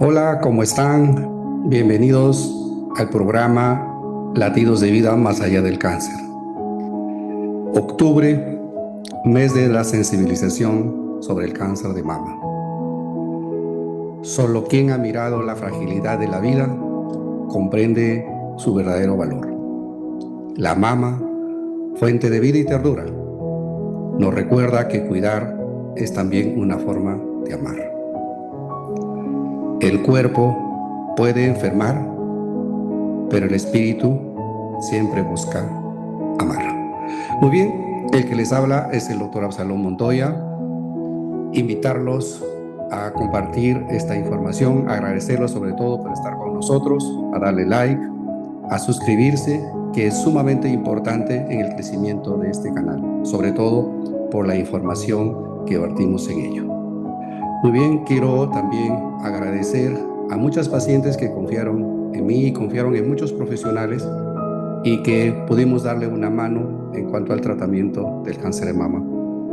Hola, ¿cómo están? Bienvenidos al programa Latidos de Vida Más Allá del Cáncer. Octubre, mes de la sensibilización sobre el cáncer de mama. Solo quien ha mirado la fragilidad de la vida comprende su verdadero valor. La mama, fuente de vida y ternura, nos recuerda que cuidar es también una forma de amar. El cuerpo puede enfermar, pero el espíritu siempre busca amar. Muy bien, el que les habla es el doctor Absalón Montoya. Invitarlos a compartir esta información, agradecerlos sobre todo por estar con nosotros, a darle like, a suscribirse, que es sumamente importante en el crecimiento de este canal, sobre todo por la información que vertimos en ello. Muy bien, quiero también agradecer a muchas pacientes que confiaron en mí y confiaron en muchos profesionales y que pudimos darle una mano en cuanto al tratamiento del cáncer de mama.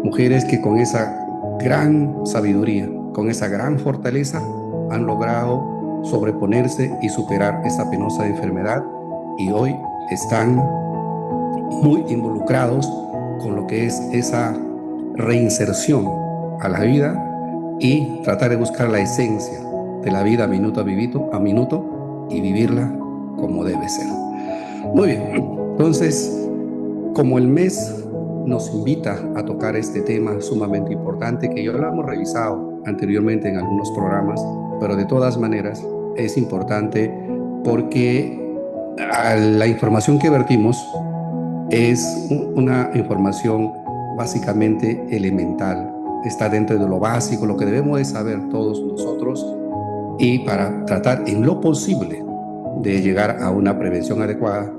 Mujeres que con esa gran sabiduría, con esa gran fortaleza, han logrado sobreponerse y superar esa penosa enfermedad y hoy están muy involucrados con lo que es esa reinserción a la vida y tratar de buscar la esencia de la vida minuto a minuto y vivirla como debe ser. Muy bien, entonces, como el mes nos invita a tocar este tema sumamente importante, que ya lo hemos revisado anteriormente en algunos programas, pero de todas maneras es importante porque la información que vertimos es una información básicamente elemental, está dentro de lo básico, lo que debemos de saber todos nosotros y para tratar en lo posible de llegar a una prevención adecuada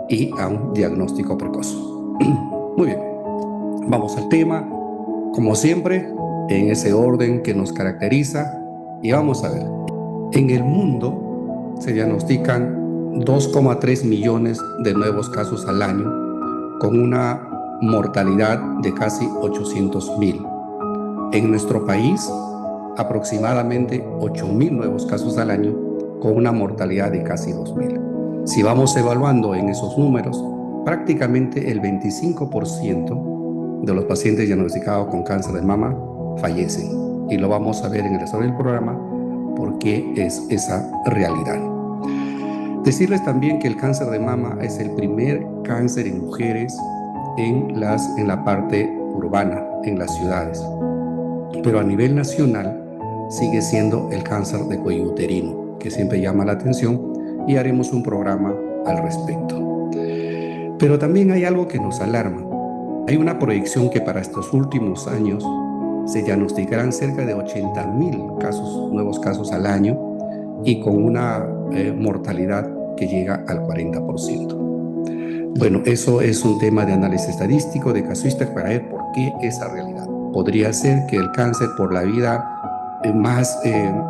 y a un diagnóstico precoz. Muy bien, vamos al tema, como siempre, en ese orden que nos caracteriza y vamos a ver. En el mundo se diagnostican 2,3 millones de nuevos casos al año con una mortalidad de casi 800,000. En nuestro país, aproximadamente 8,000 nuevos casos al año con una mortalidad de casi 2,000. Si vamos evaluando en esos números, prácticamente el 25% de los pacientes diagnosticados con cáncer de mama fallecen. Y lo vamos a ver en el resto del programa porque es esa realidad. Decirles también que el cáncer de mama es el primer cáncer en mujeres en la parte urbana, en las ciudades. Pero a nivel nacional sigue siendo el cáncer de cuello uterino, que siempre llama la atención y haremos un programa al respecto. Pero también hay algo que nos alarma. Hay una proyección que para estos últimos años se diagnosticarán cerca de 80,000 nuevos casos al año y con una mortalidad que llega al 40%. Bueno, eso es un tema de análisis estadístico, de casuística, para ver por qué esa realidad. Podría ser que el cáncer por la vida más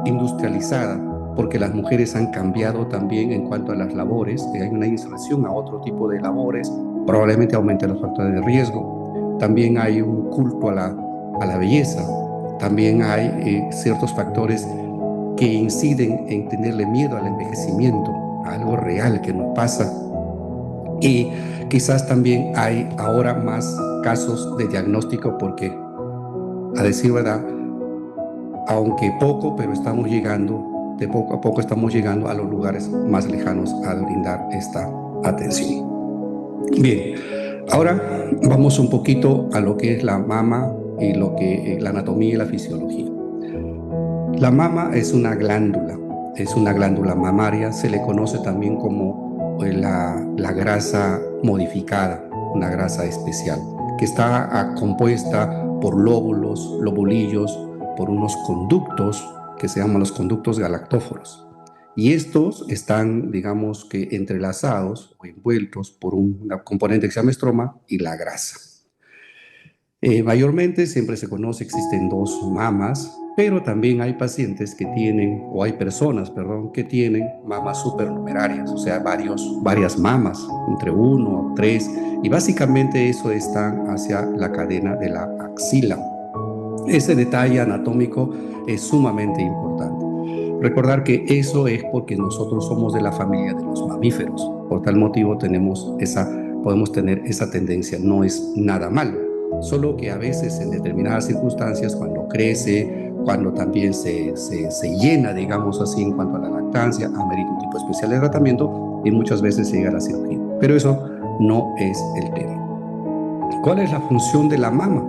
industrializada, porque las mujeres han cambiado también en cuanto a las labores, hay una inserción a otro tipo de labores, probablemente aumente los factores de riesgo. También hay un culto a la belleza, también hay ciertos factores que inciden en tenerle miedo al envejecimiento, a algo real que nos pasa. Y quizás también hay ahora más casos de diagnóstico porque, a decir verdad, aunque poco, pero estamos llegando, de poco a poco estamos llegando a los lugares más lejanos al brindar esta atención. Bien, ahora vamos un poquito a lo que es la mama y lo que la anatomía y la fisiología. La mama es una glándula mamaria, se le conoce también como la grasa modificada, una grasa especial, que está compuesta por lóbulos, lobulillos, por unos conductos que se llaman los conductos galactóforos. Y estos están, digamos que entrelazados o envueltos por una componente que se llama estroma y la grasa. Mayormente siempre se conoce, existen dos mamas, pero también hay pacientes que tienen, o hay personas, perdón, que tienen mamas supernumerarias, o sea, varias mamas, entre 1 o 3, y básicamente eso están hacia la cadena de la axila. Ese detalle anatómico es sumamente importante. Recordar que eso es porque nosotros somos de la familia de los mamíferos. Por tal motivo podemos tener esa tendencia. No es nada malo. Solo que a veces en determinadas circunstancias, cuando crece, cuando también se llena, digamos así, en cuanto a la lactancia, amerita un tipo especial de tratamiento y muchas veces se llega a la cirugía. Pero eso no es el tema. ¿Cuál es la función de la mama?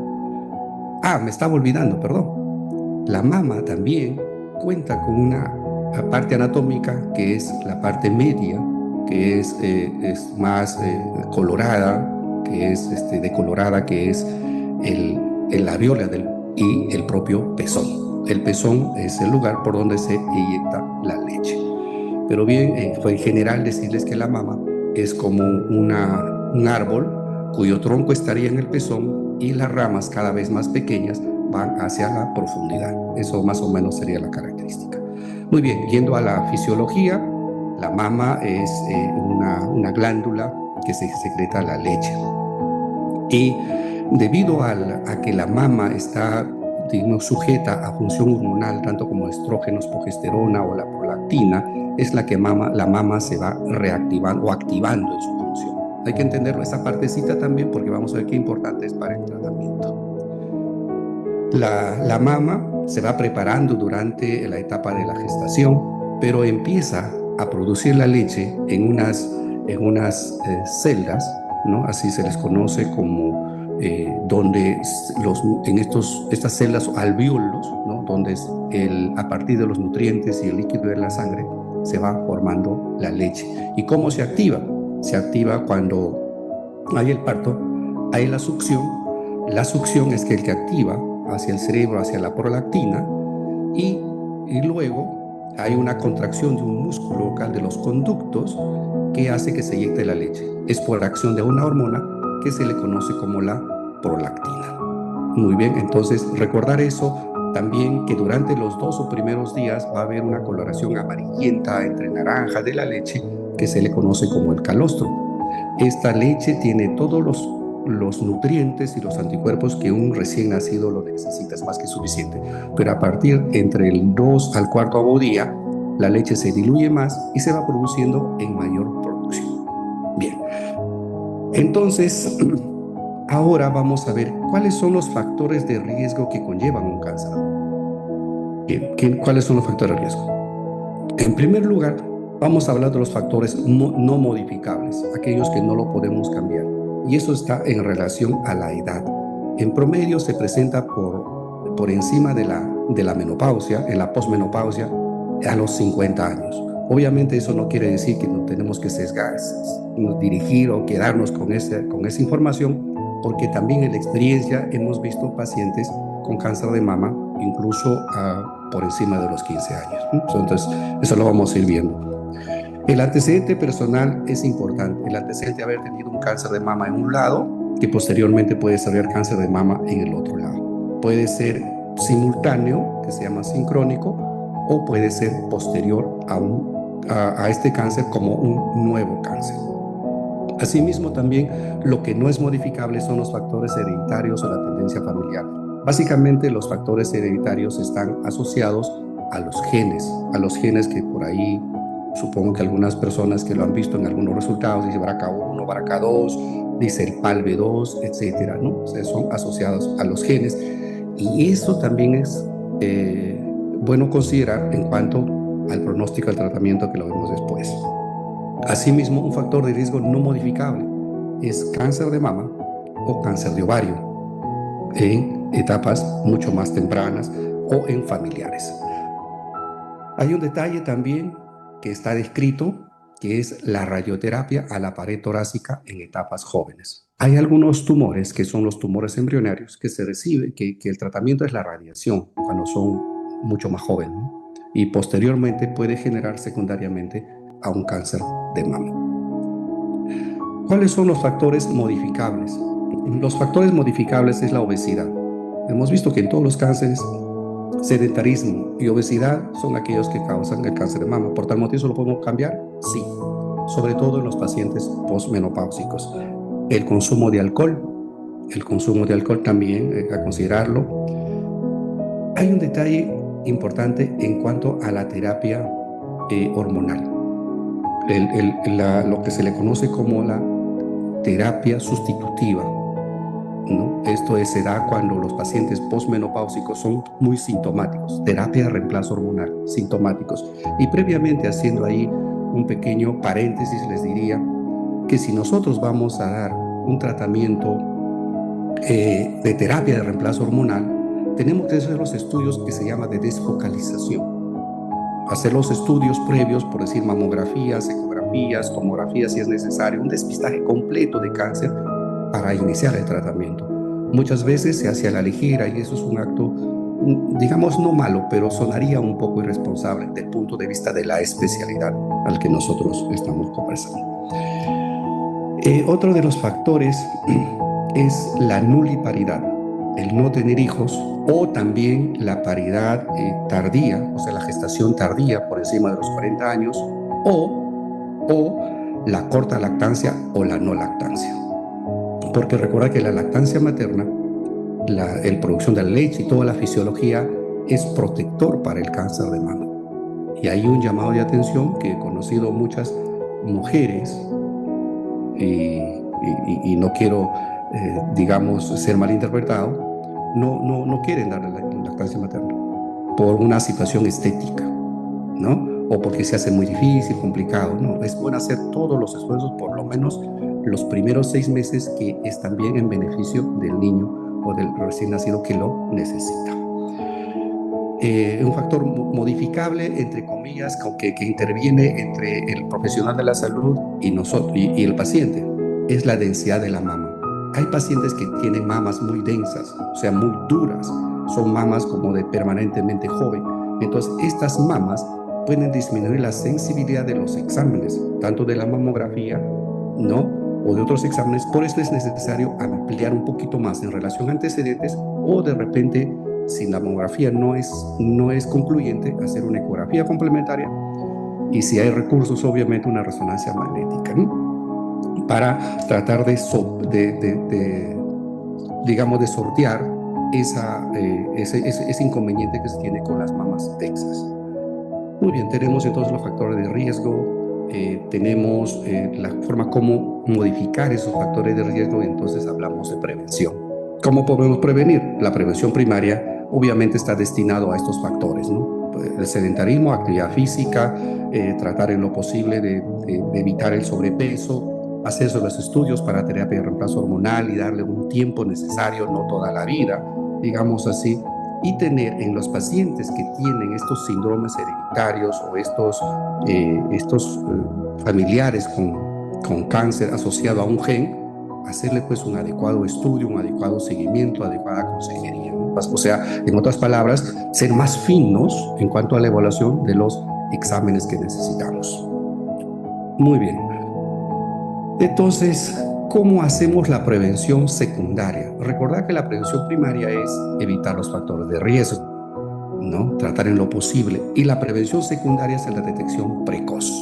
Me estaba olvidando, perdón. La mama también cuenta con una parte anatómica que es la parte media, que es más colorada, que es decolorada, que es la areola y el propio pezón. El pezón es el lugar por donde se eyecta la leche. Pero bien, fue en general decirles que la mama es como un árbol cuyo tronco estaría en el pezón y las ramas cada vez más pequeñas van hacia la profundidad. Eso más o menos sería la característica. Muy bien, yendo a la fisiología, la mama es una glándula que se secreta la leche. Y debido a que la mama está, digamos, sujeta a función hormonal, tanto como estrógenos, progesterona o la prolactina, es la que la mama se va reactivando o activando en su función. Hay que entenderlo esa partecita también porque vamos a ver qué importante es para el tratamiento. La mama se va preparando durante la etapa de la gestación, pero empieza a producir la leche en unas celdas, ¿no? Así se les conoce como donde estas células alvéolos, ¿no? Donde a partir de los nutrientes y el líquido de la sangre se va formando la leche. ¿Y cómo se activa? Se activa cuando hay el parto, hay la succión. La succión es que el que activa hacia el cerebro, hacia la prolactina, y luego hay una contracción de un músculo local de los conductos que hace que se eyecte la leche. Es por acción de una hormona que se le conoce como la prolactina. Muy bien, entonces recordar eso también, que durante los 2 primeros días va a haber una coloración amarillenta entre naranja de la leche que se le conoce como el calostro. Esta leche tiene todos los nutrientes y los anticuerpos que un recién nacido lo necesita, es más que suficiente. Pero a partir entre el 2 al 4º día, la leche se diluye más y se va produciendo en mayor producción. Bien, entonces ahora vamos a ver cuáles son los factores de riesgo que conllevan un cáncer. Bien, ¿cuáles son los factores de riesgo? En primer lugar, vamos a hablar de los factores no modificables, aquellos que no lo podemos cambiar. Y eso está en relación a la edad. En promedio se presenta por encima de la menopausia, en la posmenopausia, a los 50 años. Obviamente eso no quiere decir que no tenemos que dirigir o quedarnos con esa información, porque también en la experiencia hemos visto pacientes con cáncer de mama, incluso por encima de los 15 años. Entonces, eso lo vamos a ir viendo. El antecedente personal es importante. El antecedente de haber tenido un cáncer de mama en un lado, que posteriormente puede desarrollar cáncer de mama en el otro lado. Puede ser simultáneo, que se llama sincrónico, o puede ser posterior a este cáncer como un nuevo cáncer. Asimismo, también lo que no es modificable son los factores hereditarios o la tendencia familiar. Básicamente, los factores hereditarios están asociados a los genes que por ahí, supongo que algunas personas que lo han visto en algunos resultados, dice BRCA1, BRCA2, dice el PALB2, etcétera, ¿no? O sea, son asociados a los genes. Y eso también es bueno considerar en cuanto al pronóstico del tratamiento, que lo vemos después. Asimismo, un factor de riesgo no modificable es cáncer de mama o cáncer de ovario en etapas mucho más tempranas o en familiares. Hay un detalle también que está descrito, que es la radioterapia a la pared torácica en etapas jóvenes. Hay algunos tumores, que son los tumores embrionarios, que se recibe, que el tratamiento es la radiación cuando son mucho más jóvenes, ¿no? Y posteriormente puede generar secundariamente a un cáncer de mama. ¿Cuáles son los factores modificables? Los factores modificables es la obesidad. Hemos visto que en todos los cánceres, sedentarismo y obesidad son aquellos que causan el cáncer de mama. ¿Por tal motivo eso lo podemos cambiar? Sí, sobre todo en los pacientes posmenopáusicos. El consumo de alcohol también a considerarlo. Hay un detalle importante en cuanto a la terapia hormonal. Lo que se le conoce como la terapia sustitutiva, ¿no? Esto se da cuando los pacientes posmenopáusicos son muy sintomáticos, terapia de reemplazo hormonal, sintomáticos. Y previamente, haciendo ahí un pequeño paréntesis, les diría que si nosotros vamos a dar un tratamiento de terapia de reemplazo hormonal, tenemos que hacer los estudios que se llama de desfocalización. Hacer los estudios previos, por decir mamografías, ecografías, tomografías si es necesario, un despistaje completo de cáncer para iniciar el tratamiento. Muchas veces se hace a la ligera y eso es un acto, digamos, no malo, pero sonaría un poco irresponsable desde el punto de vista de la especialidad al que nosotros estamos conversando. Otro de los factores es la nuliparidad, el no tener hijos, o también la paridad tardía, o sea, la gestación tardía por encima de los 40 años, o la corta lactancia o la no lactancia. Porque recuerda que la lactancia materna, la producción de la leche y toda la fisiología es protector para el cáncer de mama. Y hay un llamado de atención que he conocido muchas mujeres y no quiero, digamos, ser malinterpretado, no quieren dar la lactancia materna por una situación estética, ¿no? O porque se hace muy difícil, complicado. No, es bueno hacer todos los esfuerzos, por lo menos los primeros 6 meses, que es también en beneficio del niño o del recién nacido que lo necesita. Un factor modificable, entre comillas, que interviene entre el profesional de la salud y nosotros y el paciente, es la densidad de la mama. Hay pacientes que tienen mamas muy densas, o sea, muy duras, son mamas como de permanentemente joven. Entonces, estas mamas pueden disminuir la sensibilidad de los exámenes, tanto de la mamografía, ¿no?, o de otros exámenes. Por eso es necesario ampliar un poquito más en relación a antecedentes, o de repente, si la mamografía no es concluyente, hacer una ecografía complementaria, y si hay recursos, obviamente una resonancia magnética, ¿no?, para tratar digamos, de sortear ese inconveniente que se tiene con las mamas densas. Muy bien, tenemos entonces los factores de riesgo, tenemos la forma como modificar esos factores de riesgo, y entonces hablamos de prevención. ¿Cómo podemos prevenir? La prevención primaria obviamente está destinado a estos factores, ¿no? El sedentarismo, actividad física, tratar en lo posible de evitar el sobrepeso, hacerse los estudios para terapia de reemplazo hormonal y darle un tiempo necesario, no toda la vida, digamos así, y tener en los pacientes que tienen estos síndromes hereditarios o estos familiares con cáncer asociado a un gen, hacerle pues un adecuado estudio, un adecuado seguimiento, adecuada consejería, ¿no? O sea, en otras palabras, ser más finos en cuanto a la evaluación de los exámenes que necesitamos. Muy bien. Entonces, ¿cómo hacemos la prevención secundaria? Recordad que la prevención primaria es evitar los factores de riesgo, ¿no?, tratar en lo posible. Y la prevención secundaria es la detección precoz.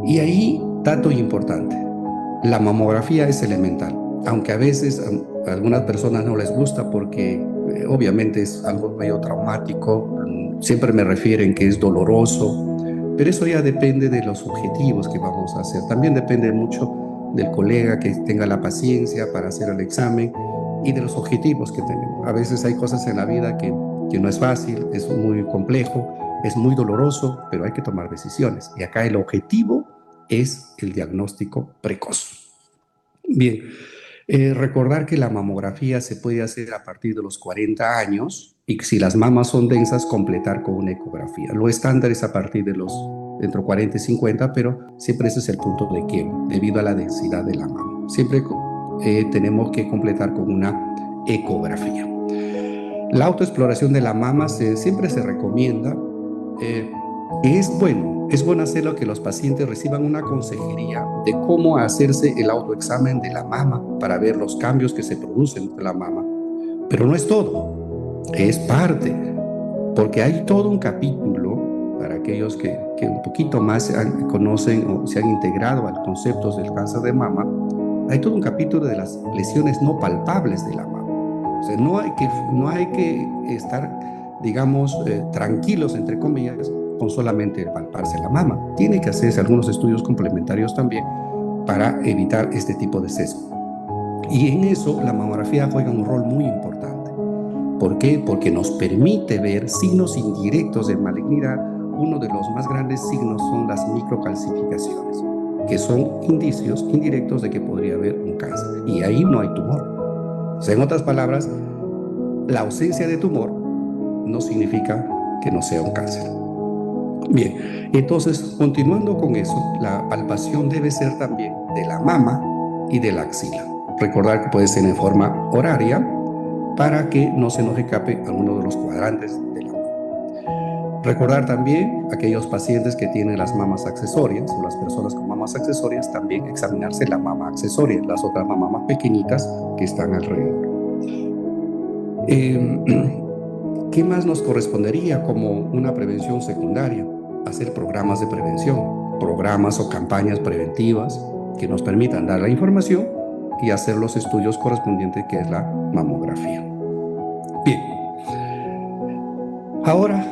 Y ahí, dato importante, la mamografía es elemental, aunque a veces a algunas personas no les gusta porque obviamente es algo medio traumático, siempre me refieren que es doloroso, pero eso ya depende de los objetivos que vamos a hacer. También depende mucho del colega que tenga la paciencia para hacer el examen y de los objetivos que tenemos. A veces hay cosas en la vida que no es fácil, es muy complejo, es muy doloroso, pero hay que tomar decisiones. Y acá el objetivo es el diagnóstico precoz. Bien, recordar que la mamografía se puede hacer a partir de los 40 años y si las mamas son densas, completar con una ecografía. Lo estándar es a partir de los entre 40 y 50, pero siempre ese es el punto de quiebre, debido a la densidad de la mama. Siempre tenemos que completar con una ecografía. La autoexploración de la mama siempre se recomienda. Es bueno hacerlo, que los pacientes reciban una consejería de cómo hacerse el autoexamen de la mama para ver los cambios que se producen en la mama. Pero no es todo, es parte, porque hay todo un capítulo para aquellos que un poquito más conocen o se han integrado a los conceptos del cáncer de mama. Hay todo un capítulo de las lesiones no palpables de la mama. O sea, no hay que estar digamos, tranquilos, entre comillas, con solamente palparse la mama. Tiene que hacerse algunos estudios complementarios también para evitar este tipo de sesgo. Y en eso la mamografía juega un rol muy importante. ¿Por qué? Porque nos permite ver signos indirectos de malignidad. Uno de los más grandes signos son las microcalcificaciones, que son indicios indirectos de que podría haber un cáncer. Y ahí no hay tumor. O sea, en otras palabras, la ausencia de tumor no significa que no sea un cáncer. Bien, entonces, continuando con eso, la palpación debe ser también de la mama y de la axila. Recordar que puede ser en forma horaria para que no se nos escape alguno de los cuadrantes de la mama. Recordar también aquellos pacientes que tienen las mamas accesorias o las personas con mamas accesorias, también examinarse la mama accesoria, las otras mamas más pequeñitas que están alrededor. ¿Qué más nos correspondería como una prevención secundaria? Hacer programas de prevención, programas o campañas preventivas que nos permitan dar la información y hacer los estudios correspondientes, que es la mamografía. Bien, ahora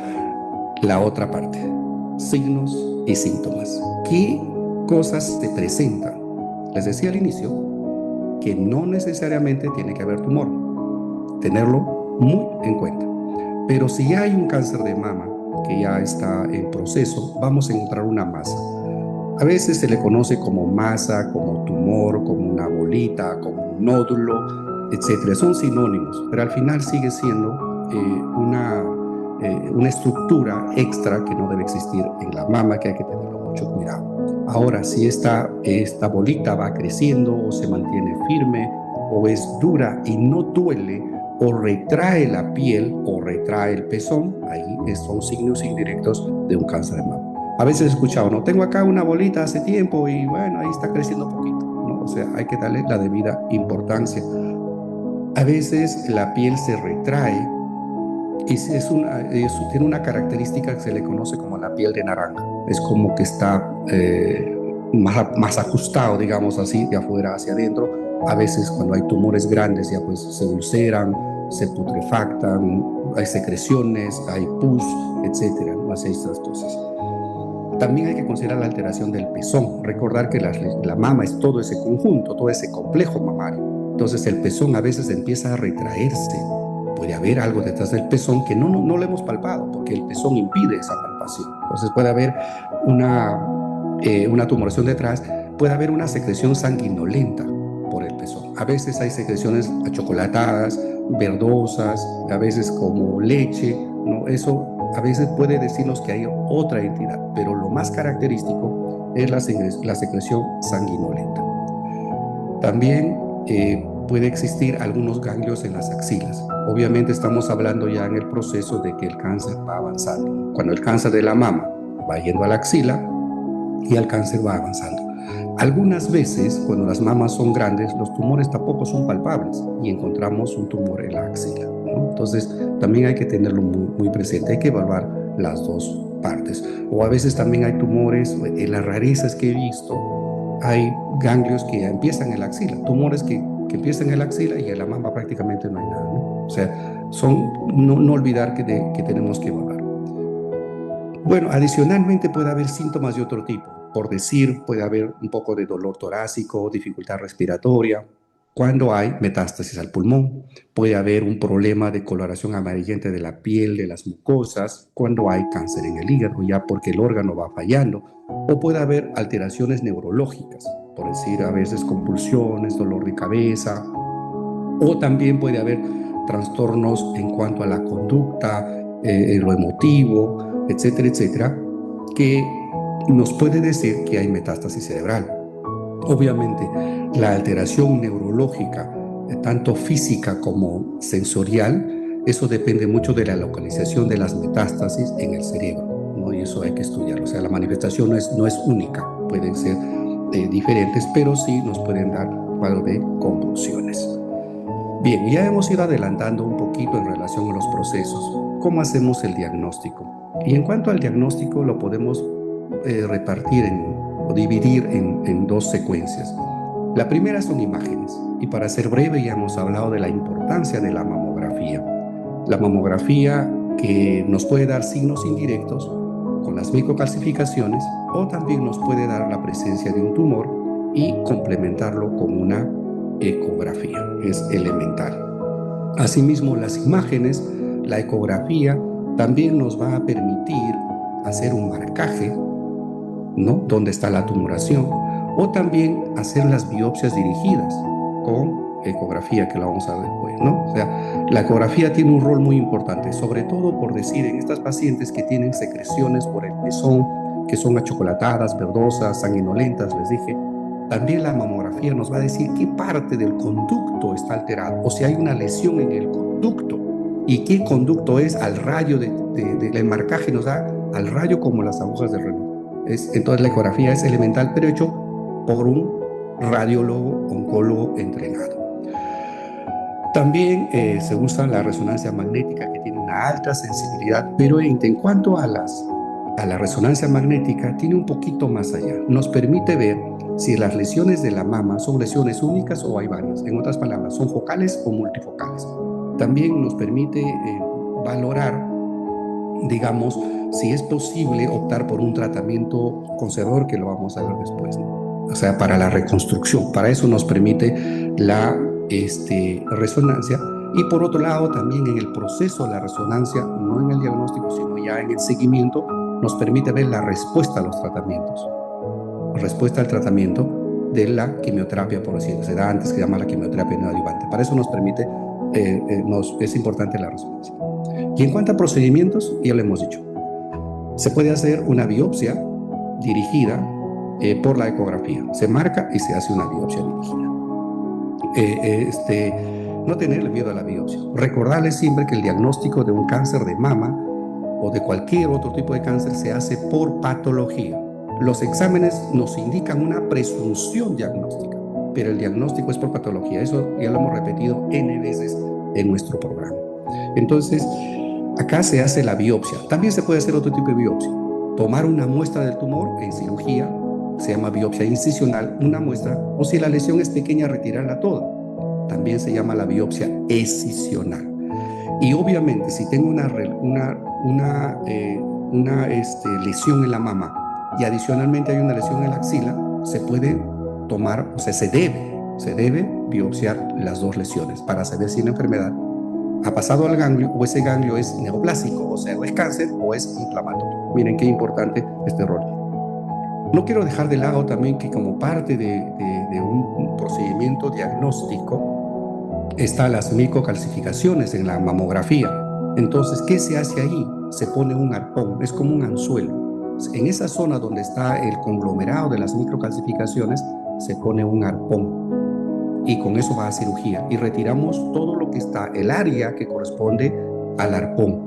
la otra parte, signos y síntomas. ¿Qué cosas se presentan? Les decía al inicio que no necesariamente tiene que haber tumor, tenerlo muy en cuenta. Pero si hay un cáncer de mama que ya está en proceso, vamos a encontrar una masa. A veces se le conoce como masa, como tumor, como una bolita, como un nódulo, etc. Son sinónimos, pero al final sigue siendo una estructura extra que no debe existir en la mama, que hay que tenerlo mucho cuidado. Ahora, si esta bolita va creciendo o se mantiene firme o es dura y no duele, o retrae la piel o retrae el pezón, ahí son signos indirectos de un cáncer de mama. A veces he escuchado, no, tengo acá una bolita hace tiempo y bueno, ahí está creciendo poquito, ¿no? O sea, hay que darle la debida importancia. A veces la piel se retrae y tiene una característica que se le conoce como la piel de naranja. Es como que está más ajustado, digamos así, de afuera hacia adentro. A veces cuando hay tumores grandes ya pues se ulceran, se putrefactan, hay secreciones, hay pus, etcétera, ¿no? Así estas cosas. También hay que considerar la alteración del pezón. Recordar que la mama es todo ese conjunto, todo ese complejo mamario. Entonces el pezón a veces empieza a retraerse. Puede haber algo detrás del pezón que no lo hemos palpado, porque el pezón impide esa palpación. Entonces puede haber una tumoración detrás, puede haber una secreción sanguinolenta por el pezón. A veces hay secreciones achocolatadas, verdosas, a veces como leche, ¿no? Eso a veces puede decirnos que hay otra entidad, pero lo más característico es la secreción sanguinolenta. También puede existir algunos ganglios en las axilas. Obviamente estamos hablando ya en el proceso de que el cáncer va avanzando. Cuando el cáncer de la mama va yendo a la axila y el cáncer va avanzando. Algunas veces, cuando las mamas son grandes, los tumores tampoco son palpables y encontramos un tumor en la axila, ¿no? Entonces, también hay que tenerlo muy, muy presente. Hay que evaluar las dos partes. O a veces también hay tumores, en las rarezas que he visto, hay ganglios que ya empiezan en la axila, tumores que empiezan en la axila y en la mama prácticamente no hay nada, ¿no? O sea, no olvidar que tenemos que evaluar. Bueno, adicionalmente puede haber síntomas de otro tipo. Por decir, puede haber un poco de dolor torácico, dificultad respiratoria. Cuando hay metástasis al pulmón, puede haber un problema de coloración amarillenta de la piel, de las mucosas, cuando hay cáncer en el hígado, ya porque el órgano va fallando. O puede haber alteraciones neurológicas, por decir, a veces convulsiones, dolor de cabeza. O también puede haber trastornos en cuanto a la conducta, lo emotivo, etcétera, etcétera, que nos puede decir que hay metástasis cerebral. Obviamente, la alteración neurológica, tanto física como sensorial, eso depende mucho de la localización de las metástasis en el cerebro, ¿no? Y eso hay que estudiarlo. O sea, la manifestación no es única, pueden ser diferentes, pero sí nos pueden dar cuadro de convulsiones. Bien, ya hemos ido adelantando un poquito en relación a los procesos. ¿Cómo hacemos el diagnóstico? Y en cuanto al diagnóstico, lo podemos repartir o dividir en dos secuencias. La primera son imágenes, y para ser breve ya hemos hablado de la importancia de la mamografía. La mamografía que nos puede dar signos indirectos con las microcalcificaciones, o también nos puede dar la presencia de un tumor y complementarlo con una ecografía. Es elemental. Asimismo, las imágenes, la ecografía, también nos va a permitir hacer un marcaje, ¿no?, dónde está la tumoración, o también hacer las biopsias dirigidas con ecografía, que lo vamos a ver después, ¿no? O sea, la ecografía tiene un rol muy importante, sobre todo por decir en estas pacientes que tienen secreciones por el pezón, que son achocolatadas, verdosas, sanguinolentas, les dije. También la mamografía nos va a decir qué parte del conducto está alterado, o si hay una lesión en el conducto, y qué conducto es al rayo del marcaje, nos da al rayo como las agujas del reloj. Entonces la ecografía es elemental, pero hecho por un radiólogo, oncólogo entrenado. También se usa la resonancia magnética, que tiene una alta sensibilidad, pero en cuanto a la resonancia magnética, tiene un poquito más allá. Nos permite ver si las lesiones de la mama son lesiones únicas o hay varias. En otras palabras, son focales o multifocales. También nos permite valorar, digamos, si es posible optar por un tratamiento conservador, que lo vamos a ver después, ¿no? O sea, para la reconstrucción. Para eso nos permite la resonancia. Y por otro lado, también en el proceso de la resonancia, no en el diagnóstico, sino ya en el seguimiento, nos permite ver la respuesta a los tratamientos. Respuesta al tratamiento de la quimioterapia, por decir, se da antes, que se llama la quimioterapia neoadyuvante. Para eso nos permite, es importante la resonancia. Y en cuanto a procedimientos, ya lo hemos dicho, se puede hacer una biopsia dirigida por la ecografía. Se marca y se hace una biopsia dirigida. No tenerle miedo a la biopsia. Recordarles siempre que el diagnóstico de un cáncer de mama o de cualquier otro tipo de cáncer se hace por patología. Los exámenes nos indican una presunción diagnóstica, pero el diagnóstico es por patología. Eso ya lo hemos repetido N veces en nuestro programa. Entonces, acá se hace la biopsia. También se puede hacer otro tipo de biopsia. Tomar una muestra del tumor en cirugía, se llama biopsia incisional, una muestra, o si la lesión es pequeña, retirarla toda. También se llama la biopsia excisional. Y obviamente, si tengo una lesión en la mama y adicionalmente hay una lesión en la axila, se puede tomar, o sea, se debe biopsiar las dos lesiones para saber si la enfermedad ha pasado al ganglio, o ese ganglio es neoplásico, o sea, o es cáncer o es inflamatorio. Miren qué importante este rol. No quiero dejar de lado también que como parte de un procedimiento diagnóstico están las microcalcificaciones en la mamografía. Entonces, ¿qué se hace ahí? Se pone un arpón, es como un anzuelo. En esa zona donde está el conglomerado de las microcalcificaciones, se pone un arpón. Y con eso va a cirugía. Y retiramos todo lo que está, el área que corresponde al arpón.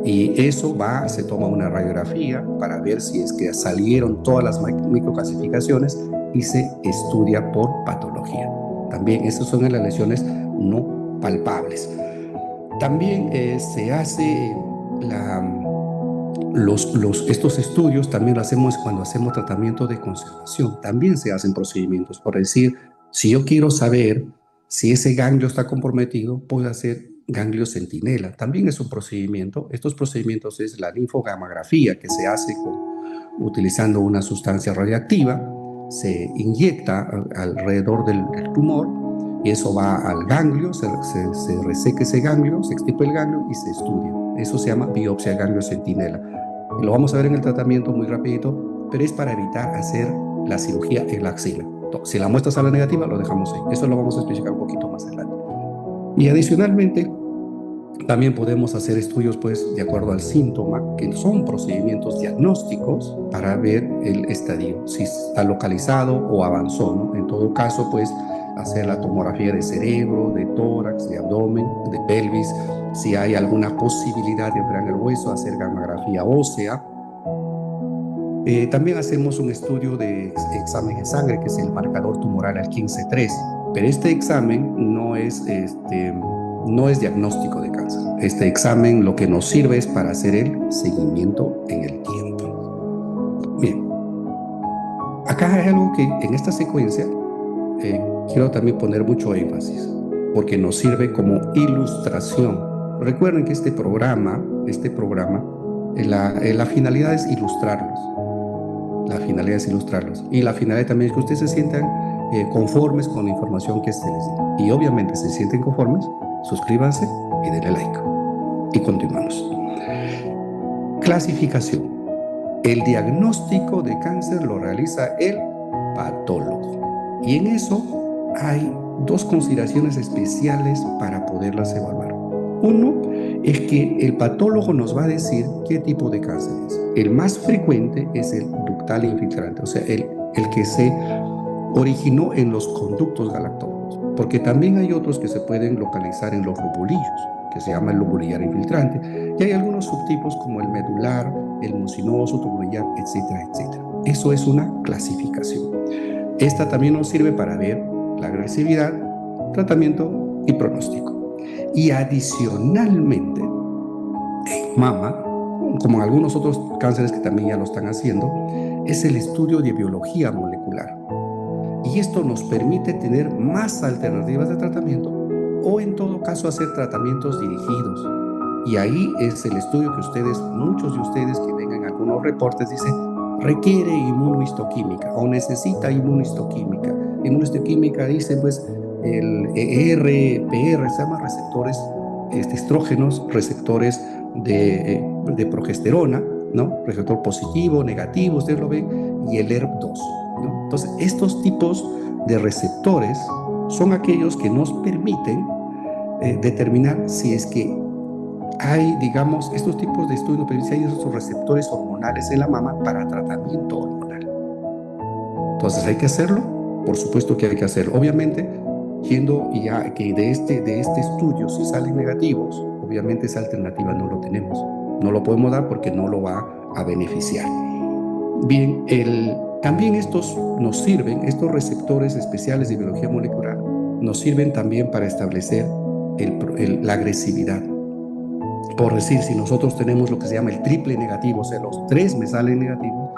Y eso se toma una radiografía para ver si es que salieron todas las microcalcificaciones y se estudia por patología. También esas son las lesiones no palpables. También se hace estos estudios, también lo hacemos cuando hacemos tratamiento de conservación. También se hacen procedimientos. Por decir, si yo quiero saber si ese ganglio está comprometido, puedo hacer ganglio centinela. También es un procedimiento. Estos procedimientos es la linfogamografía, que se hace utilizando una sustancia radiactiva. Se inyecta alrededor del tumor y eso va al ganglio, se reseca ese ganglio, se extirpa el ganglio y se estudia. Eso se llama biopsia de ganglio centinela. Lo vamos a ver en el tratamiento muy rapidito, pero es para evitar hacer la cirugía en la axila. Si la muestra sale negativa, lo dejamos ahí. Eso lo vamos a especificar un poquito más adelante. Y adicionalmente, también podemos hacer estudios, pues, de acuerdo al síntoma, que son procedimientos diagnósticos para ver el estadio, si está localizado o avanzó, ¿no? En todo caso, pues, hacer la tomografía de cerebro, de tórax, de abdomen, de pelvis, si hay alguna posibilidad de operar el hueso, hacer gamografía ósea. También hacemos un estudio de examen de sangre, que es el marcador tumoral al 15-3, pero este examen no es diagnóstico de cáncer. Este examen lo que nos sirve es para hacer el seguimiento en el tiempo. Bien, acá hay algo que en esta secuencia quiero también poner mucho énfasis, porque nos sirve como ilustración Recuerden que este programa, la finalidad es ilustrarlos. La finalidad es ilustrarlos. Y la finalidad también es que ustedes se sientan conformes con la información que se les dé. Y obviamente, si se sienten conformes, suscríbanse y denle like. Y continuamos. Clasificación. El diagnóstico de cáncer lo realiza el patólogo. Y en eso hay dos consideraciones especiales para poderlas evaluar. Uno es que el patólogo nos va a decir qué tipo de cáncer es. El más frecuente es el ductal infiltrante, o sea, el que se originó en los conductos galactógenos, porque también hay otros que se pueden localizar en los lobulillos, que se llama el lobulillar infiltrante, y hay algunos subtipos como el medular, el mucinoso, tubulillar, etcétera, etcétera. Eso es una clasificación. Esta también nos sirve para ver la agresividad, tratamiento y pronóstico. Y adicionalmente, en mama, como en algunos otros cánceres que también ya lo están haciendo, es el estudio de biología molecular. Y esto nos permite tener más alternativas de tratamiento o en todo caso hacer tratamientos dirigidos. Y ahí es el estudio que ustedes, muchos de ustedes que ven en algunos reportes, dicen requiere inmunohistoquímica o necesita inmunohistoquímica. Inmunohistoquímica dice pues el ER, se llama receptores estrógenos, receptores de progesterona, ¿no? Receptor positivo, negativo, ustedes lo ven, y el ERB2, ¿no? Entonces, estos tipos de receptores son aquellos que nos permiten determinar si es que hay, digamos, estos tipos de estudios, si hay esos receptores hormonales en la mama para tratamiento hormonal. Entonces, ¿hay que hacerlo? Por supuesto que hay que hacerlo. Obviamente, siendo ya que de este estudio, si salen negativos, obviamente esa alternativa no lo tenemos. No lo podemos dar porque no lo va a beneficiar. Bien, también estos nos sirven, estos receptores especiales de biología molecular, nos sirven también para establecer la agresividad. Por decir, si nosotros tenemos lo que se llama el triple negativo, o sea, los tres me salen negativos,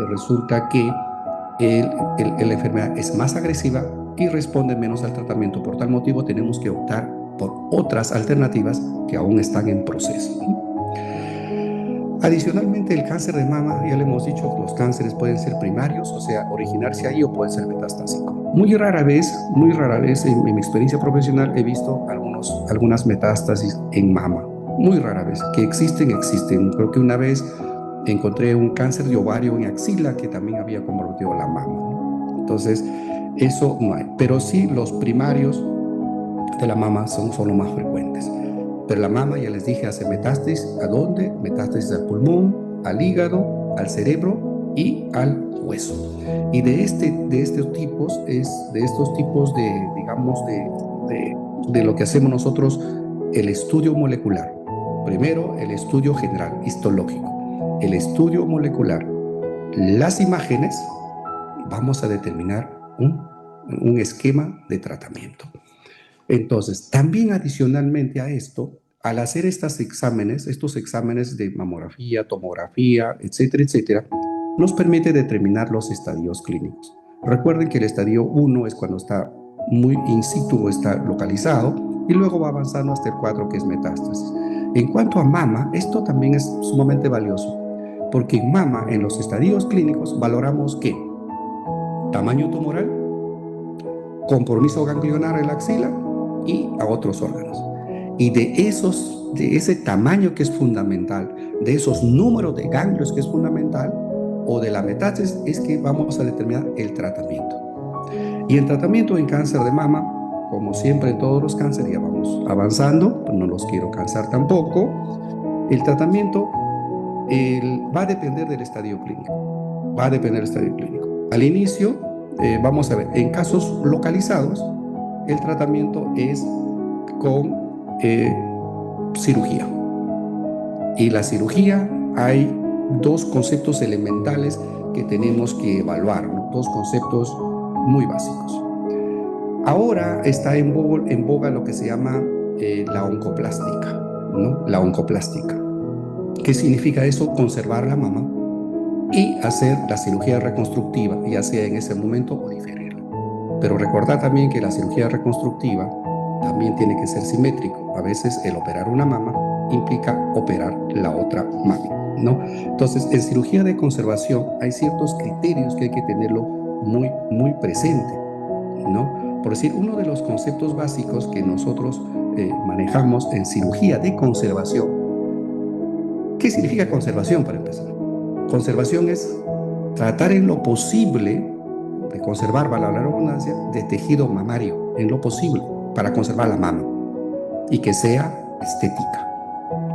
resulta que la enfermedad es más agresiva y responde menos al tratamiento. Por tal motivo, tenemos que optar por otras alternativas que aún están en proceso. Adicionalmente, el cáncer de mama, ya le hemos dicho, los cánceres pueden ser primarios, o sea, originarse ahí o pueden ser metastásicos. Muy rara vez en mi experiencia profesional he visto algunas metástasis en mama. Muy rara vez. Que existen. Creo que una vez encontré un cáncer de ovario en axila que también había comprometido la mama, ¿no? Entonces, eso no hay. Pero sí, los primarios de la mama son los más frecuentes. Pero la mama, ya les dije, hace metástasis. ¿A dónde? Metástasis al pulmón, al hígado, al cerebro y al hueso. Y de estos tipos de lo que hacemos nosotros, el estudio molecular. Primero, el estudio general, histológico. El estudio molecular. Las imágenes, vamos a determinar un esquema de tratamiento. Entonces, también adicionalmente a esto, al hacer estos exámenes de mamografía, tomografía, etcétera, etcétera, nos permite determinar los estadios clínicos. Recuerden que el estadio 1 es cuando está muy in situ o está localizado, y luego va avanzando hasta el 4, que es metástasis. En cuanto a mama, esto también es sumamente valioso, porque en mama, en los estadios clínicos, valoramos ¿qué? Tamaño tumoral, compromiso ganglionar en la axila y a otros órganos. Y de ese tamaño que es fundamental, de esos números de ganglios que es fundamental, o de la metástasis, es que vamos a determinar el tratamiento. Y el tratamiento en cáncer de mama, como siempre en todos los cánceres, ya vamos avanzando, no los quiero cansar tampoco. El tratamiento va a depender del estadio clínico. Al inicio, vamos a ver, en casos localizados, el tratamiento es con cirugía. Y la cirugía, hay dos conceptos elementales que tenemos que evaluar, ¿no? Dos conceptos muy básicos. Ahora está en boga lo que se llama la oncoplástica, ¿no? La oncoplástica. ¿Qué significa eso? Conservar la mama y hacer la cirugía reconstructiva, ya sea en ese momento o diferirla. Pero recordad también que la cirugía reconstructiva también tiene que ser simétrico. A veces el operar una mama implica operar la otra mama, ¿no? Entonces, en cirugía de conservación hay ciertos criterios que hay que tenerlo muy, muy presente, ¿no? Por decir, uno de los conceptos básicos que nosotros manejamos en cirugía de conservación. ¿Qué significa conservación para empezar? Conservación es tratar en lo posible de conservar, valga la redundancia, de tejido mamario, en lo posible, para conservar la mama y que sea estética,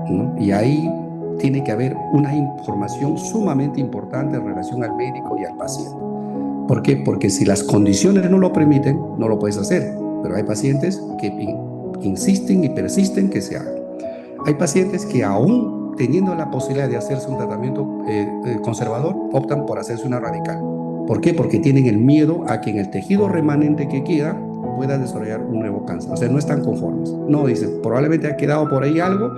¿no? Y ahí tiene que haber una información sumamente importante en relación al médico y al paciente. ¿Por qué? Porque si las condiciones no lo permiten, no lo puedes hacer. Pero hay pacientes que insisten y persisten que se haga. Hay pacientes que aún teniendo la posibilidad de hacerse un tratamiento conservador, optan por hacerse una radical. ¿Por qué? Porque tienen el miedo a que en el tejido remanente que queda pueda desarrollar un nuevo cáncer. O sea, no están conformes. No, dicen, probablemente ha quedado por ahí algo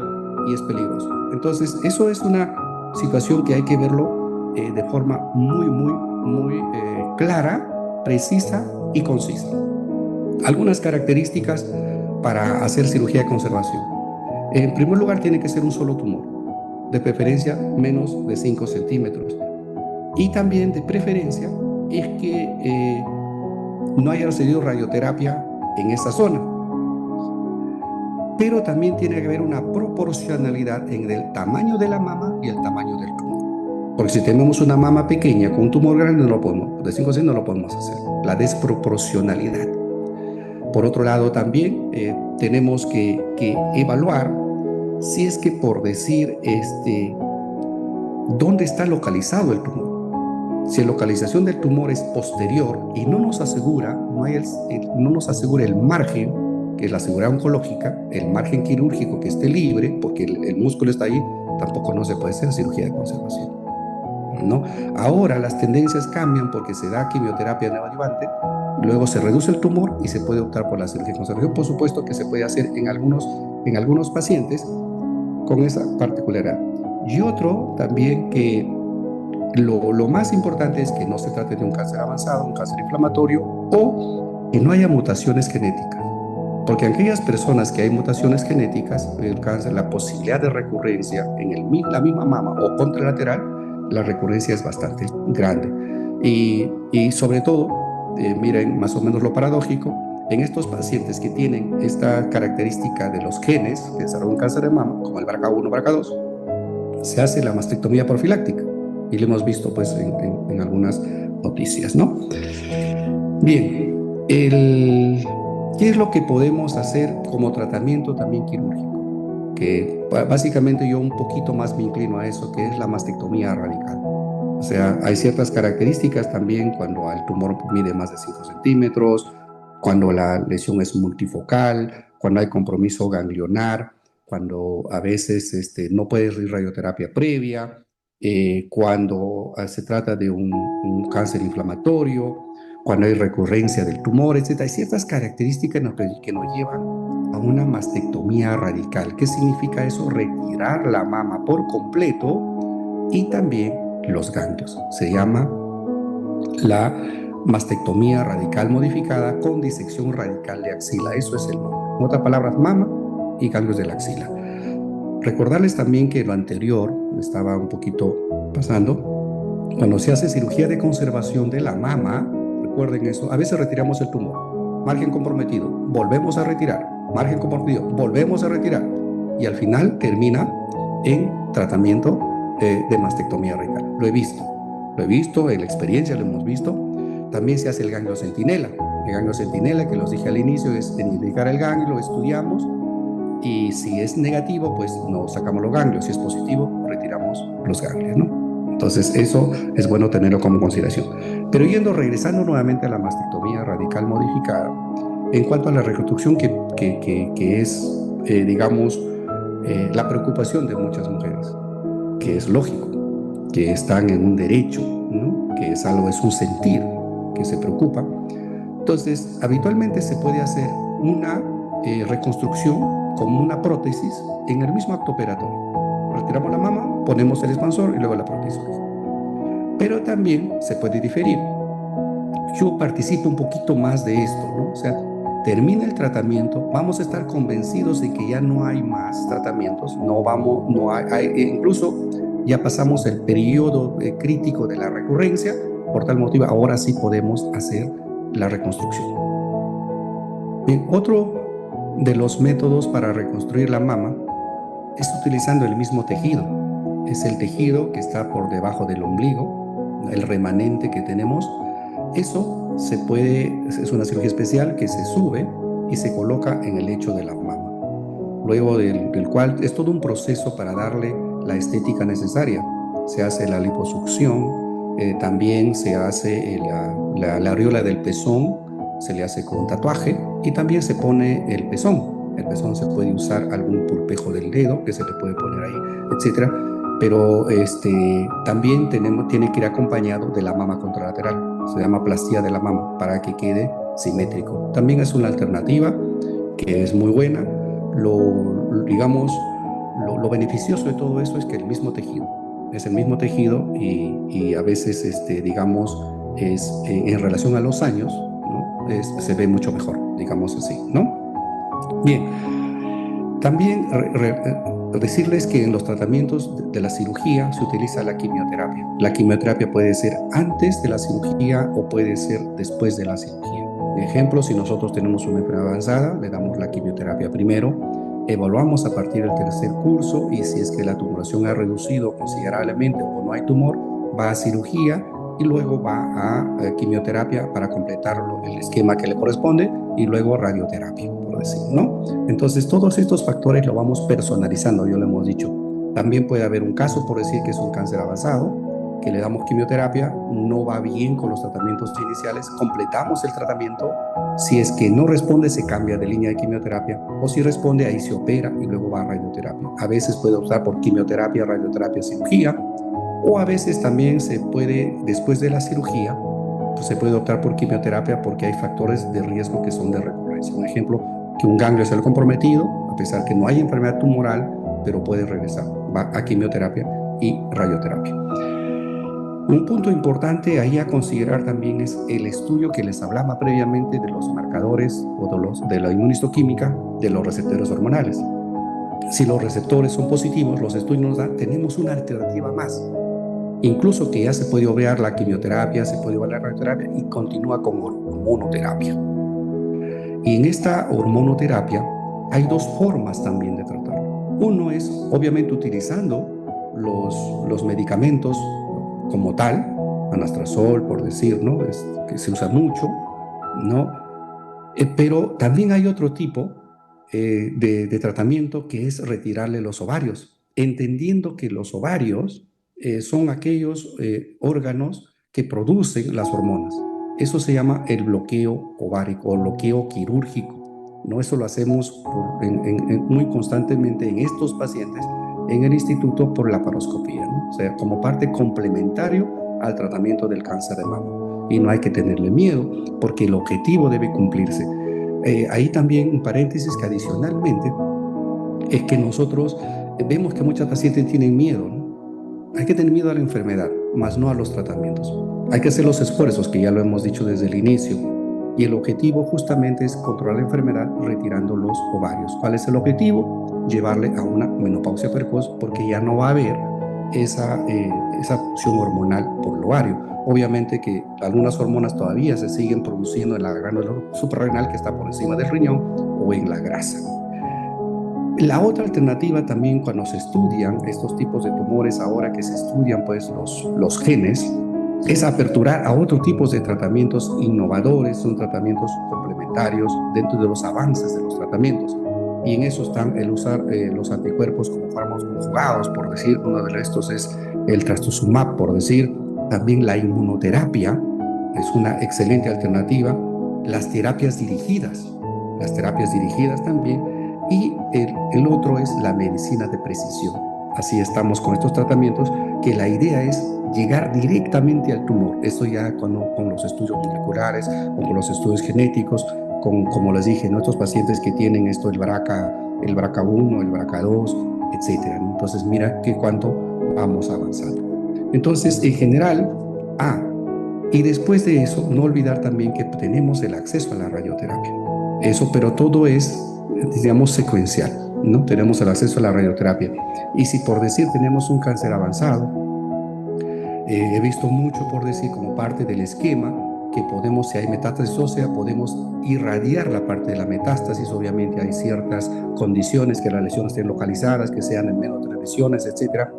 y es peligroso. Entonces, eso es una situación que hay que verlo de forma muy clara, precisa y concisa. Algunas características para hacer cirugía de conservación. En primer lugar, tiene que ser un solo tumor, de preferencia menos de 5 centímetros. Y también de preferencia es que no haya recibido radioterapia en esa zona. Pero también tiene que haber una proporcionalidad en el tamaño de la mama y el tamaño del tumor. Porque si tenemos una mama pequeña con un tumor grande, no lo podemos, de 5 centímetros no lo podemos hacer. La desproporcionalidad. Por otro lado, también tenemos que evaluar si es que, por decir, dónde está localizado el tumor. Si la localización del tumor es posterior y no nos asegura, no nos asegura el margen, que es la seguridad oncológica, el margen quirúrgico que esté libre, porque el músculo está ahí, tampoco no se puede hacer cirugía de conservación, ¿no? Ahora las tendencias cambian porque se da quimioterapia neoadyuvante, luego se reduce el tumor y se puede optar por la cirugía de conservación. Por supuesto que se puede hacer en algunos pacientes con esa particularidad. Y otro también que lo más importante es que no se trate de un cáncer avanzado, un cáncer inflamatorio o que no haya mutaciones genéticas. Porque en aquellas personas que hay mutaciones genéticas, el cáncer, la posibilidad de recurrencia en la misma mama o contralateral, la recurrencia es bastante grande. Y sobre todo, miren más o menos lo paradójico, en estos pacientes que tienen esta característica de los genes que desarrollan cáncer de mama, como el BRCA1, BRCA2, se hace la mastectomía profiláctica. Y lo hemos visto pues en algunas noticias, ¿no? Bien, ¿qué es lo que podemos hacer como tratamiento también quirúrgico? Que básicamente yo un poquito más me inclino a eso, que es la mastectomía radical. O sea, hay ciertas características también cuando el tumor mide más de 5 centímetros, cuando la lesión es multifocal, cuando hay compromiso ganglionar, cuando a veces no puede ir radioterapia previa, cuando se trata de un cáncer inflamatorio, cuando hay recurrencia del tumor, etc. Hay ciertas características que nos llevan a una mastectomía radical. ¿Qué significa eso? Retirar la mama por completo y también los ganglios. Se llama la mastectomía radical modificada con disección radical de axila. Eso es el nombre. En otras palabras, mama y ganglios de la axila. Recordarles también que lo anterior, estaba un poquito pasando, cuando se hace cirugía de conservación de la mama, recuerden eso, a veces retiramos el tumor, margen comprometido, volvemos a retirar, margen comprometido, volvemos a retirar, y al final termina en tratamiento de mastectomía radical. Lo he visto, en la experiencia lo hemos visto. También se hace el ganglio centinela. El ganglio centinela, que los dije al inicio, es identificar el ganglio, lo estudiamos, y si es negativo, pues no sacamos los ganglios. Si es positivo, retiramos los ganglios, ¿no? Entonces, eso es bueno tenerlo como consideración. Pero regresando nuevamente a la mastectomía radical modificada, en cuanto a la reconstrucción que es, digamos, la preocupación de muchas mujeres, que es lógico, que están en un derecho, ¿no? Que es algo, es un sentir que se preocupa. Entonces, habitualmente se puede hacer una reconstrucción como una prótesis en el mismo acto operatorio. Retiramos la mama, ponemos el expansor y luego la prótesis. Pero también se puede diferir. Yo participo un poquito más de esto, ¿no? O sea, termina el tratamiento, vamos a estar convencidos de que ya no hay más tratamientos, incluso ya pasamos el periodo crítico de la recurrencia, por tal motivo ahora sí podemos hacer la reconstrucción. Bien, otro de los métodos para reconstruir la mama es utilizando el mismo tejido. Es el tejido que está por debajo del ombligo, el remanente que tenemos. Eso es una cirugía especial que se sube y se coloca en el lecho de la mama. Luego del cual es todo un proceso para darle la estética necesaria. Se hace la liposucción, también se hace la areola del pezón, se le hace con tatuaje y también se pone el pezón. El pezón se puede usar algún pulpejo del dedo que se le puede poner ahí, etcétera. Pero también tiene que ir acompañado de la mama contralateral. Se llama plastía de la mama para que quede simétrico. También es una alternativa que es muy buena. Lo beneficioso de todo eso es que el mismo tejido, es el mismo tejido y a veces, en relación a los años, ¿no? Se ve mucho mejor, digamos así, ¿no? Bien, también decirles que en los tratamientos de la cirugía se utiliza la quimioterapia. La quimioterapia puede ser antes de la cirugía o puede ser después de la cirugía. Por ejemplo, si nosotros tenemos una enfermedad avanzada, le damos la quimioterapia primero, evaluamos a partir del tercer curso y si es que la tumoración ha reducido considerablemente o no hay tumor, va a cirugía y luego va a quimioterapia para completar el esquema que le corresponde y luego radioterapia, por decir, ¿no? Entonces, todos estos factores lo vamos personalizando, ya lo hemos dicho. También puede haber un caso, por decir que es un cáncer avanzado, que le damos quimioterapia, no va bien con los tratamientos iniciales, completamos el tratamiento, si es que no responde se cambia de línea de quimioterapia, o si responde ahí se opera y luego va a radioterapia. A veces puede optar por quimioterapia, radioterapia, cirugía, o a veces también se puede, después de la cirugía, pues se puede optar por quimioterapia porque hay factores de riesgo que son de recurrencia. Un ejemplo, que un ganglio sea comprometido, a pesar que no hay enfermedad tumoral, pero puede regresar, va a quimioterapia y radioterapia. Un punto importante ahí a considerar también es el estudio que les hablaba previamente de los marcadores o de la inmunistoquímica de los receptores hormonales. Si los receptores son positivos, los estudios nos dan, tenemos una alternativa más. Incluso que ya se puede obviar la quimioterapia, se puede obviar la radioterapia y continúa con hormonoterapia. Y en esta hormonoterapia hay dos formas también de tratarlo. Uno es obviamente utilizando los medicamentos como tal, anastrozol, por decir, ¿no? Que se usa mucho, ¿no? Pero también hay otro tipo de tratamiento que es retirarle los ovarios, entendiendo que los ovarios son aquellos órganos que producen las hormonas. Eso se llama el bloqueo ovárico o bloqueo quirúrgico. ¿No? Eso lo hacemos muy constantemente en estos pacientes en el instituto por laparoscopía, ¿no? O sea, como parte complementario al tratamiento del cáncer de mama. Y no hay que tenerle miedo porque el objetivo debe cumplirse. Ahí también un paréntesis que adicionalmente es que nosotros vemos que muchas pacientes tienen miedo, ¿no? Hay que tener miedo a la enfermedad, más no a los tratamientos. Hay que hacer los esfuerzos, que ya lo hemos dicho desde el inicio, y el objetivo justamente es controlar la enfermedad retirando los ovarios. ¿Cuál es el objetivo? Llevarle a una menopausia precoz porque ya no va a haber esa función hormonal por el ovario. Obviamente que algunas hormonas todavía se siguen produciendo en la glándula suprarrenal que está por encima del riñón o en la grasa. La otra alternativa también cuando se estudian estos tipos de tumores, ahora que se estudian pues los genes, es aperturar a otros tipos de tratamientos innovadores, son tratamientos complementarios dentro de los avances de los tratamientos. Y en eso están el usar los anticuerpos como fármacos conjugados, por decir, uno de estos es el trastuzumab, por decir, también la inmunoterapia es una excelente alternativa, las terapias dirigidas también, y el otro es la medicina de precisión. Así estamos con estos tratamientos que la idea es llegar directamente al tumor. Esto ya con los estudios moleculares o con los estudios genéticos, como les dije, nuestros pacientes que tienen esto, el BRCA1, el BRCA2, etcétera. Entonces, mira que cuánto vamos avanzando. Entonces, en general, y después de eso, no olvidar también que tenemos el acceso a la radioterapia. Eso, pero todo es, digamos, secuencial, ¿no? Tenemos el acceso a la radioterapia. Y si por decir tenemos un cáncer avanzado, he visto mucho por decir como parte del esquema que podemos, si hay metástasis ósea, podemos irradiar la parte de la metástasis. Obviamente hay ciertas condiciones que las lesiones estén localizadas, que sean en menos de 3 lesiones, etcétera.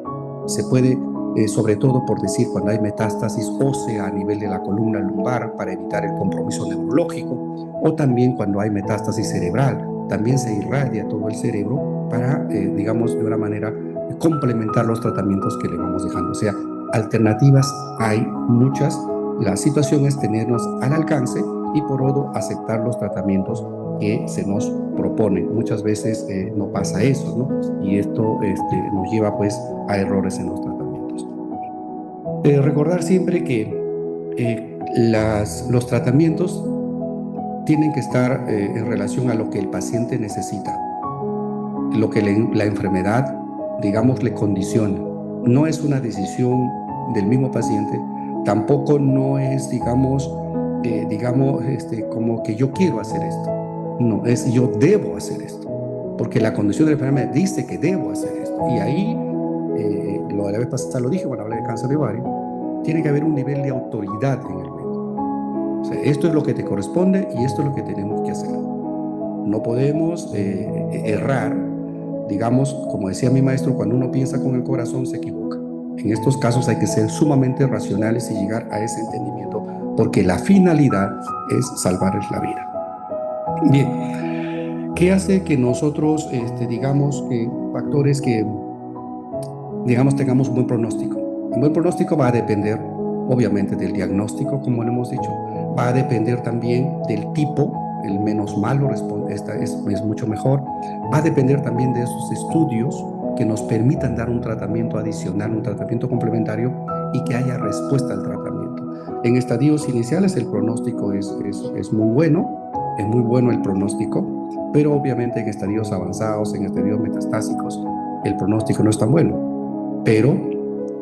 Se puede, sobre todo por decir, cuando hay metástasis ósea a nivel de la columna lumbar para evitar el compromiso neurológico, o también cuando hay metástasis cerebral, también se irradia todo el cerebro para, digamos, de una manera complementar los tratamientos que le vamos dejando. O sea, alternativas hay muchas. La situación es tenernos al alcance y por otro aceptar los tratamientos que se nos proponen. Muchas veces no pasa eso, ¿no? Y esto nos lleva pues a errores en los tratamientos. Recordar siempre que los tratamientos tienen que estar en relación a lo que el paciente necesita, lo que la enfermedad, digamos, le condiciona. No es una decisión del mismo paciente, tampoco no es, digamos, como que yo quiero hacer esto. No, es yo debo hacer esto, porque la condición de la enfermedad dice que debo hacer esto. Y ahí, lo de la vez pasada lo dije cuando hablé de cáncer de ovario, tiene que haber un nivel de autoridad en el médico. O sea, esto es lo que te corresponde y esto es lo que tenemos que hacer. No podemos errar, digamos, como decía mi maestro, cuando uno piensa con el corazón se equivoca. En estos casos hay que ser sumamente racionales y llegar a ese entendimiento, porque la finalidad es salvarles la vida. Bien, ¿qué hace que nosotros, digamos, factores que, digamos, tengamos un buen pronóstico? Un buen pronóstico va a depender, obviamente, del diagnóstico, como lo hemos dicho, va a depender también del tipo. El menos malo es mucho mejor. Va a depender también de esos estudios que nos permitan dar un tratamiento adicional, un tratamiento complementario y que haya respuesta al tratamiento. En estadios iniciales el pronóstico es muy bueno el pronóstico, pero obviamente en estadios avanzados, en estadios metastásicos, el pronóstico no es tan bueno, pero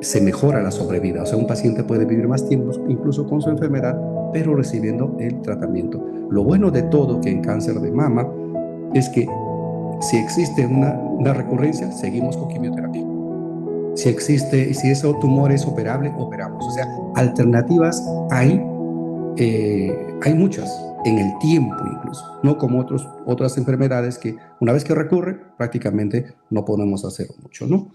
se mejora la sobrevida. O sea, un paciente puede vivir más tiempo, incluso con su enfermedad, pero recibiendo el tratamiento. Lo bueno de todo que en cáncer de mama es que si existe una recurrencia, seguimos con quimioterapia. Si ese tumor es operable, operamos. O sea, alternativas hay muchas, en el tiempo incluso, no como otras enfermedades que una vez que recurre, prácticamente no podemos hacer mucho, ¿no?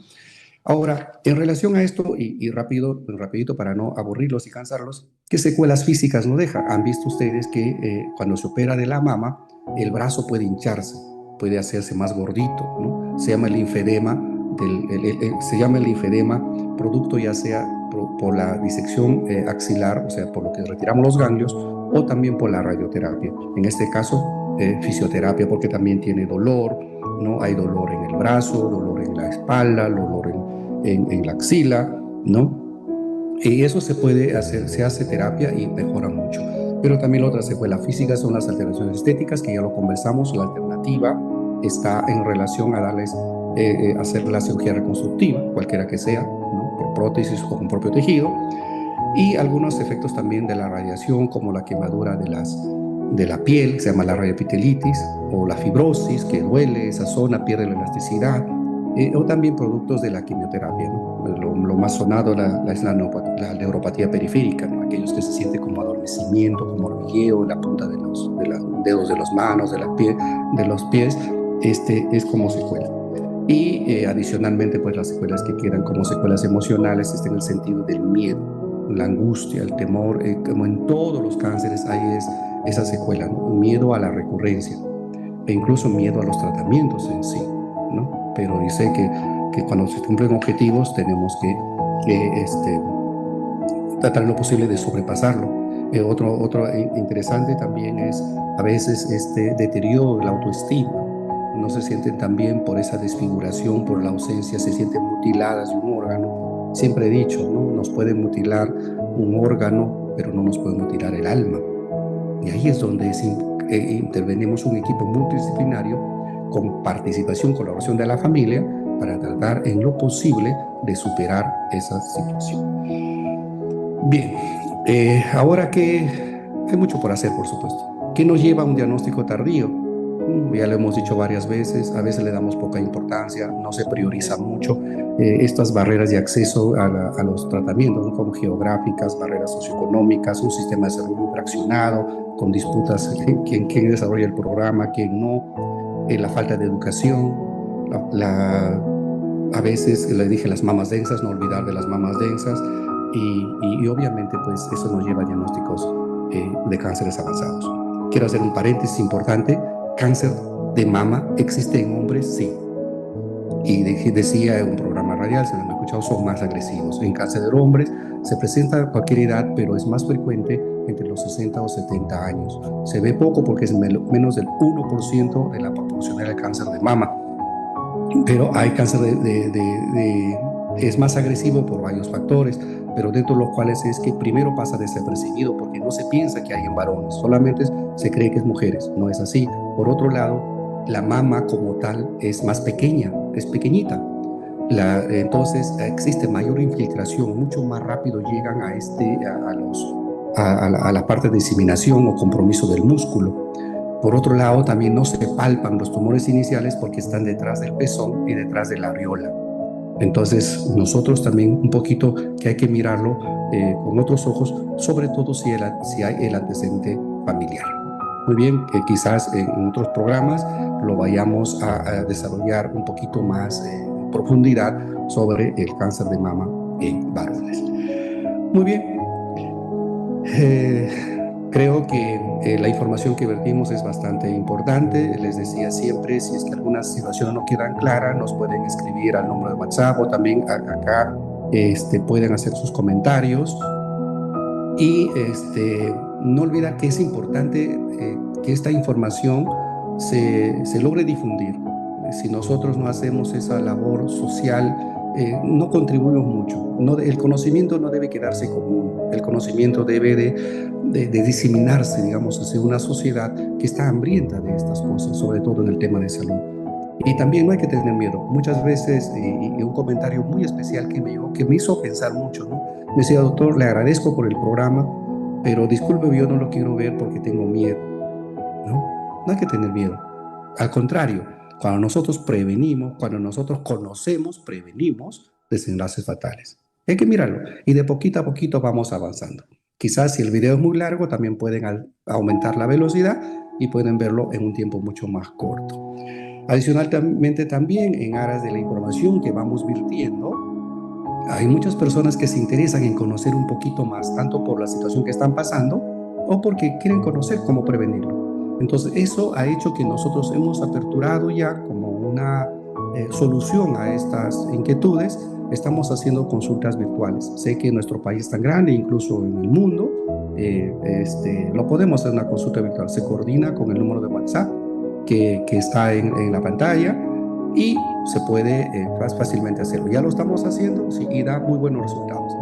Ahora, en relación a esto, y rapidito para no aburrirlos y cansarlos, ¿qué secuelas físicas nos deja? Han visto ustedes que cuando se opera de la mama, el brazo puede hincharse, puede hacerse más gordito, ¿no? Se llama el linfedema, producto ya sea por la disección axilar, o sea, por lo que retiramos los ganglios, o también por la radioterapia. En este caso, fisioterapia, porque también tiene dolor, ¿no? Hay dolor en el brazo, dolor en la espalda, dolor en la axila, ¿no? Y eso se puede hacer, se hace terapia y mejora mucho. Pero también la otra secuela física son las alteraciones estéticas, que ya lo conversamos. La alternativa está en relación a hacer la cirugía reconstructiva, cualquiera que sea, ¿no? Por prótesis o con propio tejido. Y algunos efectos también de la radiación, como la quemadura de la piel, que se llama la radioepitelitis, o la fibrosis, que duele esa zona, pierde la elasticidad, o también productos de la quimioterapia, ¿no? Lo más sonado es la neuropatía periférica, ¿no? Aquellos que se sienten como adormecimiento, como hormigueo en la punta de los dedos de las manos, de los pies, es como secuela. Y adicionalmente, pues las secuelas que quedan como secuelas emocionales en el sentido del miedo, la angustia, el temor, como en todos los cánceres hay esa secuela, ¿no? Miedo a la recurrencia e incluso miedo a los tratamientos en sí, ¿no? Pero dice que cuando se cumplen objetivos tenemos que tratar lo posible de sobrepasarlo. Otro interesante también es a veces este deterioro de la autoestima. No se sienten tan bien por esa desfiguración, por la ausencia, se sienten mutiladas de un órgano. Siempre he dicho, ¿no? Nos pueden mutilar un órgano, pero no nos pueden mutilar el alma. Y ahí es donde intervenimos un equipo multidisciplinario con participación, colaboración de la familia para tratar en lo posible de superar esa situación. Bien, ahora que hay mucho por hacer, por supuesto. ¿Qué nos lleva a un diagnóstico tardío? Ya lo hemos dicho varias veces, a veces le damos poca importancia, no se prioriza mucho estas barreras de acceso a los tratamientos, ¿no? Como geográficas, barreras socioeconómicas, un sistema de salud muy fraccionado, con disputas quién desarrolla el programa, quién no, la falta de educación, a veces le dije las mamas densas, no olvidar de las mamas densas, y obviamente pues eso nos lleva a diagnósticos de cánceres avanzados. Quiero hacer un paréntesis importante: cáncer de mama existe en hombres, sí. Y decía en un programa radial, si lo han escuchado, son más agresivos. En cáncer de hombres se presenta a cualquier edad, pero es más frecuente entre los 60 o 70 años. Se ve poco porque es menos del 1% de la proporción del cáncer de mama. Pero hay cáncer es más agresivo por varios factores, pero dentro de los cuales es que primero pasa desapercibido porque no se piensa que hay en varones, solamente se cree que es mujeres, no es así. Por otro lado, la mama como tal es más pequeña, es pequeñita. Entonces existe mayor infiltración, mucho más rápido llegan a la parte de diseminación o compromiso del músculo. Por otro lado, también no se palpan los tumores iniciales porque están detrás del pezón y detrás de la areola. Entonces, nosotros también un poquito que hay que mirarlo con otros ojos, sobre todo si hay el antecedente familiar. Muy bien, quizás en otros programas lo vayamos a desarrollar un poquito más en profundidad sobre el cáncer de mama en varones. Muy bien. Creo que la información que vertimos es bastante importante. Les decía siempre, si es que alguna situación no queda clara, nos pueden escribir al número de WhatsApp o también acá pueden hacer sus comentarios. Y no olvidar que es importante que esta información se logre difundir. Si nosotros no hacemos esa labor social, no contribuimos mucho. El conocimiento no debe quedarse común. El conocimiento debe de diseminarse, digamos, hacia una sociedad que está hambrienta de estas cosas, sobre todo en el tema de salud. Y también no hay que tener miedo. Muchas veces, y un comentario muy especial que me hizo pensar mucho, ¿no? Me decía: doctor, le agradezco por el programa, pero disculpe, yo no lo quiero ver porque tengo miedo. No hay que tener miedo. Al contrario, cuando nosotros prevenimos, cuando nosotros conocemos, prevenimos desenlaces fatales. Hay que mirarlo y de poquito a poquito vamos avanzando. Quizás si el video es muy largo, también pueden aumentar la velocidad y pueden verlo en un tiempo mucho más corto. Adicionalmente también, en aras de la información que vamos virtiendo, hay muchas personas que se interesan en conocer un poquito más, tanto por la situación que están pasando o porque quieren conocer cómo prevenirlo. Entonces eso ha hecho que nosotros hemos aperturado ya como una solución a estas inquietudes. Estamos haciendo consultas virtuales. Sé que en nuestro país tan grande, incluso en el mundo, lo podemos hacer una consulta virtual. Se coordina con el número de WhatsApp que está en la pantalla y se puede fácilmente hacerlo. Ya lo estamos haciendo, sí, y da muy buenos resultados.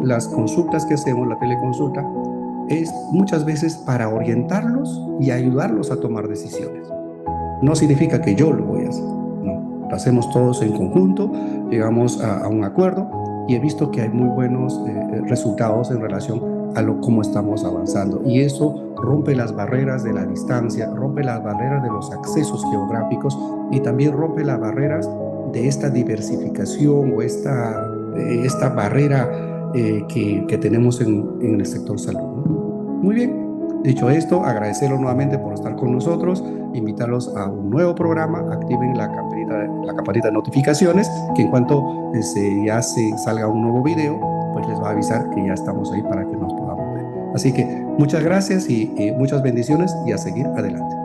Las consultas que hacemos, la teleconsulta, es muchas veces para orientarlos y ayudarlos a tomar decisiones. No significa que yo lo voy a hacer, no. Lo hacemos todos en conjunto, llegamos a un acuerdo y he visto que hay muy buenos resultados en relación a cómo estamos avanzando. Y eso rompe las barreras de la distancia, rompe las barreras de los accesos geográficos y también rompe las barreras de esta diversificación o esta barrera que tenemos en el sector salud, ¿no? Muy bien. Dicho esto, agradecerlos nuevamente por estar con nosotros, invitarlos a un nuevo programa, activen la campanita de notificaciones, que en cuanto ya salga un nuevo video, pues les va a avisar que ya estamos ahí para que nos podamos ver. Así que muchas gracias y muchas bendiciones y a seguir adelante.